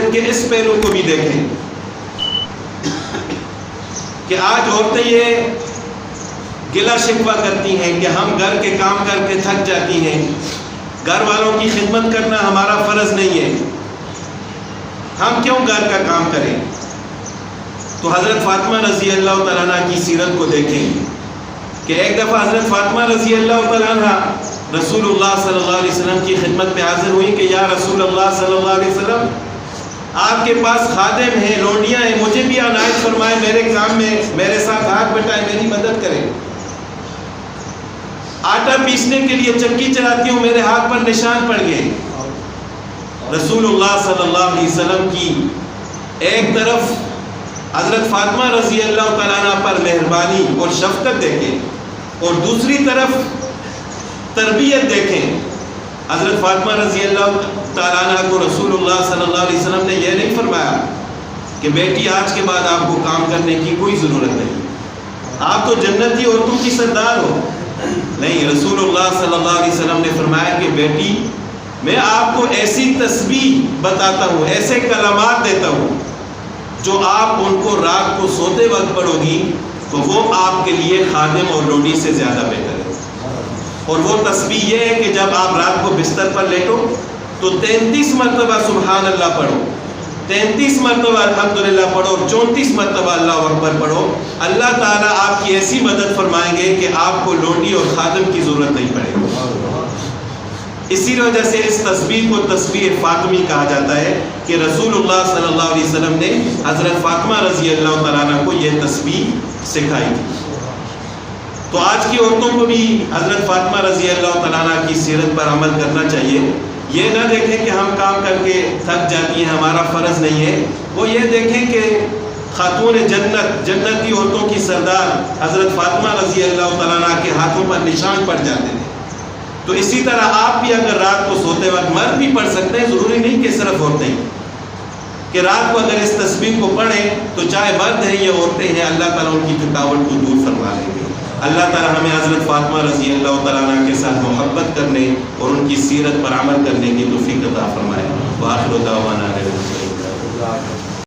سیرت کے اس پہلو کو بھی دیکھیں کہ آج عورتیں یہ گلہ شکوہ کرتی ہیں کہ ہم گھر کے کام کر کے تھک جاتی ہیں، گھر والوں کی خدمت کرنا ہمارا فرض نہیں ہے، ہم کیوں گھر کا کام کریں؟ تو حضرت فاطمہ رضی اللہ تعالیٰ عنہ کی سیرت کو دیکھیں کہ ایک دفعہ حضرت فاطمہ رضی اللہ تعالیٰ عنہ رسول اللہ صلی اللہ علیہ وسلم کی خدمت میں حاضر ہوئی کہ یا رسول اللہ صلی اللہ علیہ وسلم، آپ کے پاس خادم ہیں، لونڈیاں ہیں، مجھے بھی عنایت فرمائے، میرے کام میں میرے ساتھ ہاتھ بٹائے، میری مدد کریں۔ آٹا پیسنے کے لیے چکی چلاتی ہوں، میرے ہاتھ پر نشان پڑ گئے۔ رسول اللہ صلی اللہ علیہ وسلم کی ایک طرف حضرت فاطمہ رضی اللہ تعالیٰ عنہ پر مہربانی اور شفقت دیکھیں، اور دوسری طرف تربیت دیکھیں۔ حضرت فاطمہ رضی اللہ تعالیٰ عنہ کو رسول اللہ صلی اللہ علیہ وسلم نے یہ نہیں فرمایا کہ بیٹی آج کے بعد آپ کو کام کرنے کی کوئی ضرورت نہیں، آپ تو جنتی عورتوں کی سردار ہو۔ نہیں، رسول اللہ صلی اللہ علیہ وسلم نے فرمایا کہ بیٹی، میں آپ کو ایسی تسبیح بتاتا ہوں، ایسے کلمات دیتا ہوں جو آپ ان کو رات کو سوتے وقت پڑھو گی تو وہ آپ کے لیے خادم اور لونڈی سے زیادہ بہتر ہے۔ اور وہ تسبیح یہ ہے کہ جب آپ رات کو بستر پر لیٹو تو 33 مرتبہ سبحان اللہ پڑھو، 33 مرتبہ الحمدللہ پڑھو، اور 34 مرتبہ اللہ اکبر پڑھو۔ اللہ تعالیٰ آپ کی ایسی مدد فرمائیں گے کہ آپ کو لونڈی اور خادم کی ضرورت نہیں پڑے گی۔ اسی وجہ سے اس تسبیح کو تسبیح فاطمی کہا جاتا ہے کہ رسول اللہ صلی اللہ علیہ وسلم نے حضرت فاطمہ رضی اللہ تعالیٰ عنہ کو یہ تسبیح سکھائی تھی۔ تو آج کی عورتوں کو بھی حضرت فاطمہ رضی اللہ تعالیٰ عنہ کی سیرت پر عمل کرنا چاہیے۔ یہ نہ دیکھیں کہ ہم کام کر کے تھک جاتی ہیں، ہمارا فرض نہیں ہے، وہ یہ دیکھیں کہ خاتون جنت، جنتی عورتوں کی سردار حضرت فاطمہ رضی اللہ تعالیٰ عنہ کے ہاتھوں پر نشان پڑ جاتے تھے۔ تو اسی طرح آپ بھی اگر رات کو سوتے وقت، مرد بھی پڑھ سکتے ہیں، ضروری نہیں کہ صرف عورتیں، کہ رات کو اگر اس تسبیح کو پڑھیں تو چاہے مرد ہیں یا عورتیں ہیں، اللہ تعالیٰ ان کی تھکاوٹ کو دور فرما لیں گے۔ اللہ تعالیٰ ہمیں حضرت فاطمہ رضی اللہ تعالیٰ عنہ کے ساتھ محبت کرنے اور ان کی سیرت پر عمل کرنے کی توفیق عطا فرمائے۔ وآخر دعوانا الحمدللہ۔